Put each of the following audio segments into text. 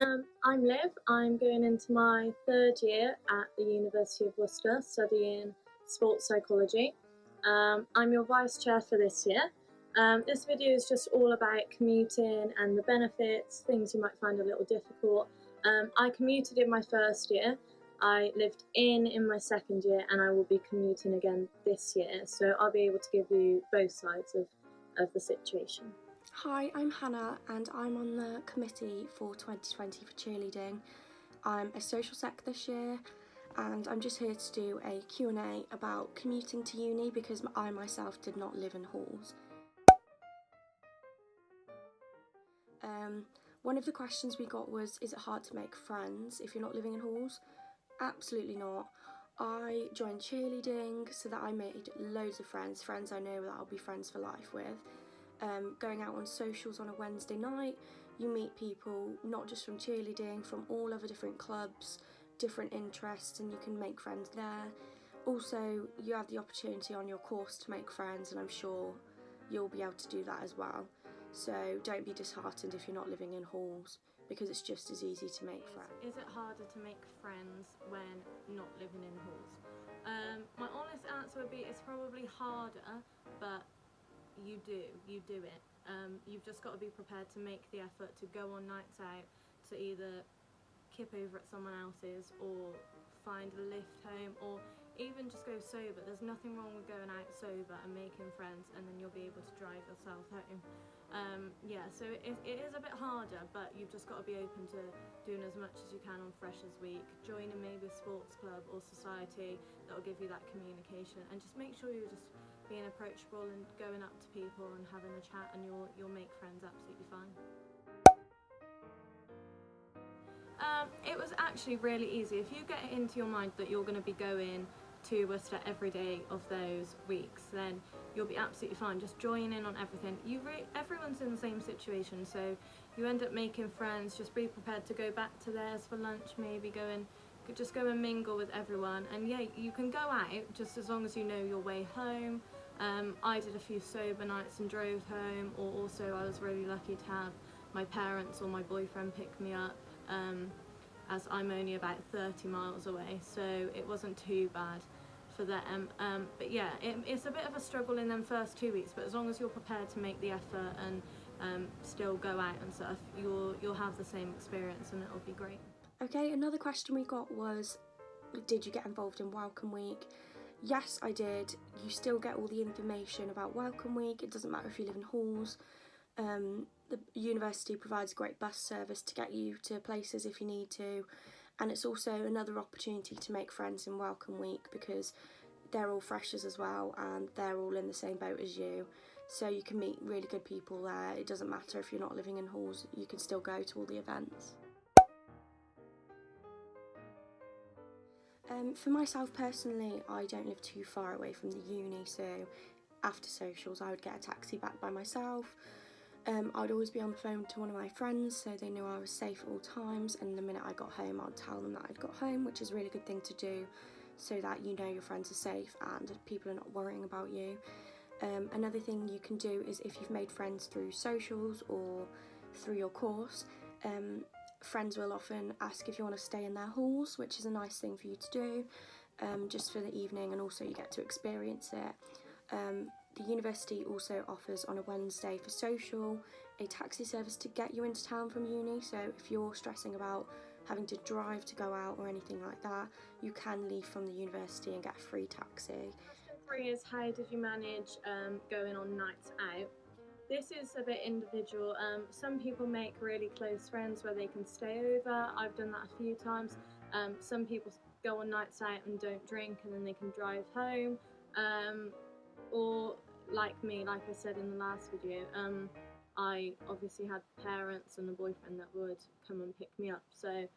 I'm Liv. I'm going into my third year at the University of Worcester studying sports psychology. I'm your vice chair for this year. This video is just all about commuting and the benefits, things you might find a little difficult. I commuted in my first year. I lived in my second year, and I will be commuting again this year. So I'll be able to give you both sides of the situation. Hi, I'm Hannah and I'm on the committee for 2020 for cheerleading. I'm a social sec this year and I'm just here to do a Q&A about commuting to uni because I myself did not live in halls. One of the questions we got was, is it hard to make friends if you're not living in halls? Absolutely not. I joined cheerleading so that I made loads of friends I know that I'll be friends for life with. Going out on socials on a Wednesday night, you meet people not just from cheerleading, from all other different clubs, different interests, and you can make friends there. Also, you have the opportunity on your course to make friends, and I'm sure you'll be able to do that as well. So don't be disheartened if you're not living in halls, because it's just as easy to make friends. Is it harder to make friends when not living in halls? My honest answer would be it's probably harder, but you do it. You've just got to be prepared to make the effort to go on nights out, to either kip over at someone else's or find a lift home, or even just go sober. There's nothing wrong with going out sober and making friends, and then you'll be able to drive yourself home. So it is a bit harder, but you've just got to be open to doing as much as you can on Freshers Week, joining maybe a sports club or society that will give you that communication, and just make sure you're just being approachable and going up to people and having a chat, and you'll make friends absolutely fine. It was actually really easy. If you get it into your mind that you're going to be going to Worcester every day of those weeks, then you'll be absolutely fine. Just join in on everything. Everyone's in the same situation, so you end up making friends. Just be prepared to go back to theirs for lunch, maybe just go and mingle with everyone. And yeah, you can go out just as long as you know your way home. I did a few sober nights and drove home, or also I was really lucky to have my parents or my boyfriend pick me up, as I'm only about 30 miles away, so it wasn't too bad for them. But yeah, it's a bit of a struggle in them first 2 weeks, but as long as you're prepared to make the effort and still go out and stuff, you'll have the same experience and it'll be great. Okay, another question we got was, did you get involved in Welcome Week? Yes, I did. You still get all the information about Welcome Week. It doesn't matter if you live in halls. The university provides a great bus service to get you to places if you need to, and it's also another opportunity to make friends in Welcome Week because they're all freshers as well and they're all in the same boat as you, so you can meet really good people there. It doesn't matter if you're not living in halls, you can still go to all the events. For myself personally, I don't live too far away from the uni, so after socials I would get a taxi back by myself. I'd always be on the phone to one of my friends so they knew I was safe at all times, and the minute I got home I'd tell them that I'd got home, which is a really good thing to do so that you know your friends are safe and people are not worrying about you. Another thing you can do is if you've made friends through socials or through your course, friends will often ask if you want to stay in their halls, which is a nice thing for you to do, just for the evening, and also you get to experience it. The university also offers on a Wednesday for social a taxi service to get you into town from uni, so if you're stressing about having to drive to go out or anything like that, you can leave from the university and get a free taxi. Question 3 is, how did you manage going on nights out? This is a bit individual. Some people make really close friends where they can stay over. I've done that a few times. Some people go on nights out and don't drink and then they can drive home. Or like me, like I said in the last video, I obviously had parents and a boyfriend that would come and pick me up. So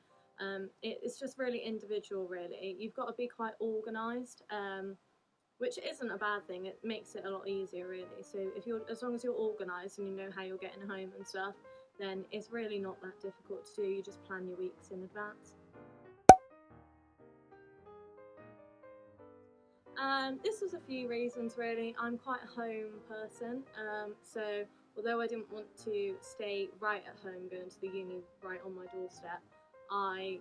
it's just really individual, really. You've got to be quite organised. Which isn't a bad thing. It makes it a lot easier, really. So as long as you're organised and you know how you're getting home and stuff, then it's really not that difficult to do. You just plan your weeks in advance. This was a few reasons, really. I'm quite a home person, so although I didn't want to stay right at home, going to the uni right on my doorstep, I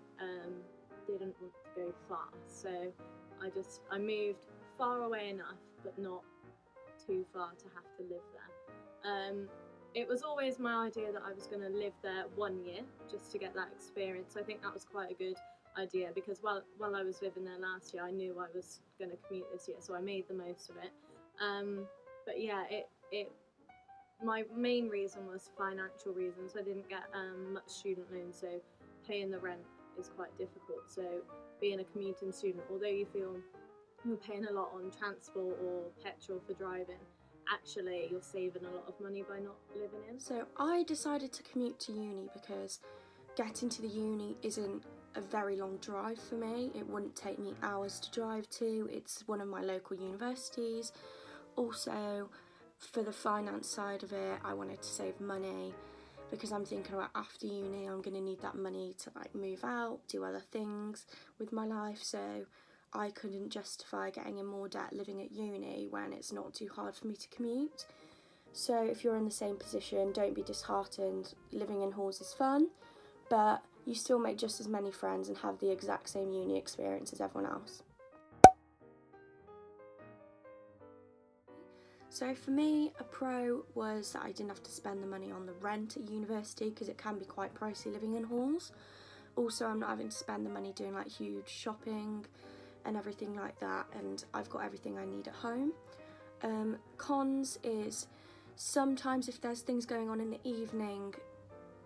didn't want to go far. So I moved far away enough, but not too far to have to live there. It was always my idea that I was going to live there 1 year just to get that experience. I think that was quite a good idea, because while I was living there last year, I knew I was going to commute this year, so I made the most of it. But yeah, my main reason was financial reasons. I didn't get much student loan, so paying the rent is quite difficult. So being a commuting student, although you feel you're paying a lot on transport or petrol for driving, actually you're saving a lot of money by not living in. So I decided to commute to uni because getting to the uni isn't a very long drive for me. It wouldn't take me hours to drive to. It's one of my local universities. Also, for the finance side of it, I wanted to save money because I'm thinking about after uni I'm going to need that money to like move out, do other things with my life, so I couldn't justify getting in more debt living at uni when it's not too hard for me to commute. So if you're in the same position, don't be disheartened. Living in halls is fun, but you still make just as many friends and have the exact same uni experience as everyone else. So for me, a pro was that I didn't have to spend the money on the rent at university, because it can be quite pricey living in halls. Also, I'm not having to spend the money doing like huge shopping and everything like that, and I've got everything I need at home. Cons is sometimes if there's things going on in the evening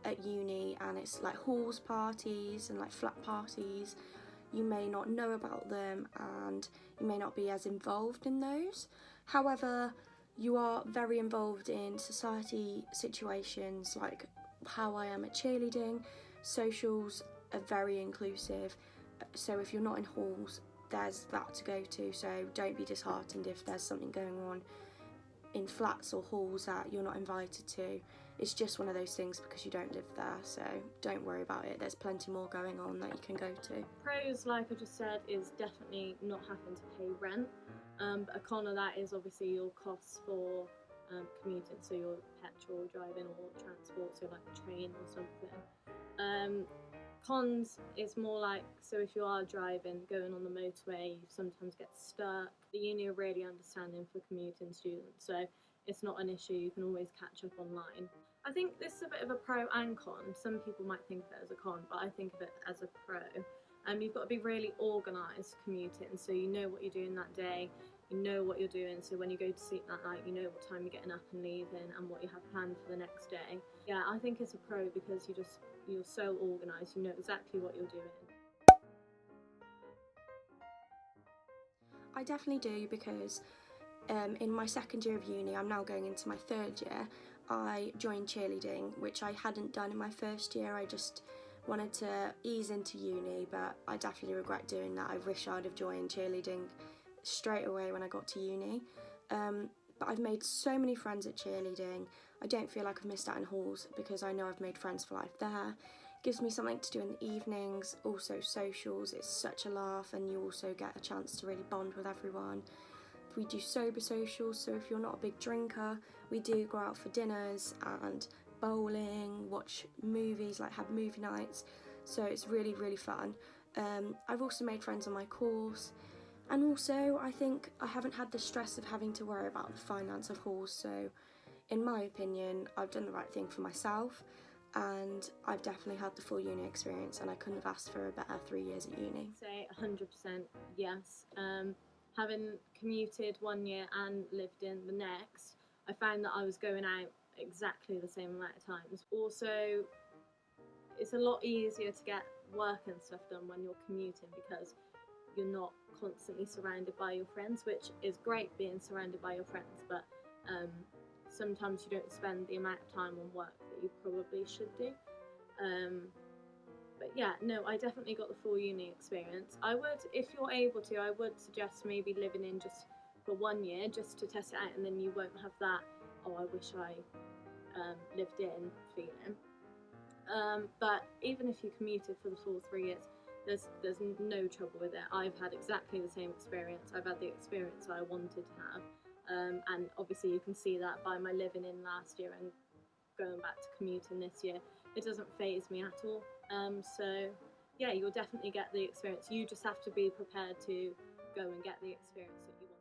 at uni and it's like halls parties and like flat parties, you may not know about them and you may not be as involved in those. However, you are very involved in society situations, like how I am at cheerleading. Socials are very inclusive, so if you're not in halls, there's that to go to, so don't be disheartened if there's something going on in flats or halls that you're not invited to. It's just one of those things because you don't live there, so don't worry about it. There's plenty more going on that you can go to. Pros, like I just said, is definitely not having to pay rent. But a con of that is obviously your costs for commuting, so your petrol, driving or transport, so like a train or something. Cons is more like, so if you are driving, going on the motorway, you sometimes get stuck. The uni are really understanding for commuting students, so it's not an issue, you can always catch up online. I think this is a bit of a pro and con. Some people might think of it as a con, but I think of it as a pro. You've got to be really organised commuting, so you know what you're doing that day, you know what you're doing, so when you go to sleep that night, you know what time you're getting up and leaving and what you have planned for the next day. Yeah, I think it's a pro because you're so organised, you know exactly what you're doing. I definitely do, because in my second year of uni, I'm now going into my third year, I joined cheerleading, which I hadn't done in my first year. I just wanted to ease into uni, but I definitely regret doing that. I wish I'd have joined cheerleading straight away when I got to uni. But I've made so many friends at cheerleading. I don't feel like I've missed out in halls because I know I've made friends for life there. It gives me something to do in the evenings, also socials. It's such a laugh, and you also get a chance to really bond with everyone. We do sober socials, so if you're not a big drinker, we do go out for dinners and bowling, watch movies, like have movie nights, so it's really, really fun. I've also made friends on my course, and also I think I haven't had the stress of having to worry about the finance of halls, so in my opinion, I've done the right thing for myself, and I've definitely had the full uni experience, and I couldn't have asked for a better 3 years at uni. Say 100% yes. Having commuted 1 year and lived in the next, I found that I was going out exactly the same amount of times. Also, it's a lot easier to get work and stuff done when you're commuting because you're not constantly surrounded by your friends, which is great being surrounded by your friends, but sometimes you don't spend the amount of time on work that you probably should do. But yeah, no, I definitely got the full uni experience. I would, if you're able to, I would suggest maybe living in just for 1 year, just to test it out, and then you won't have that, oh, I wish I lived in feeling. But even if you commuted for the full 3 years, there's no trouble with it. I've had exactly the same experience. I've had the experience I wanted to have. And obviously you can see that by my living in last year and going back to commuting this year. It doesn't faze me at all. So yeah, you'll definitely get the experience. You just have to be prepared to go and get the experience that you want.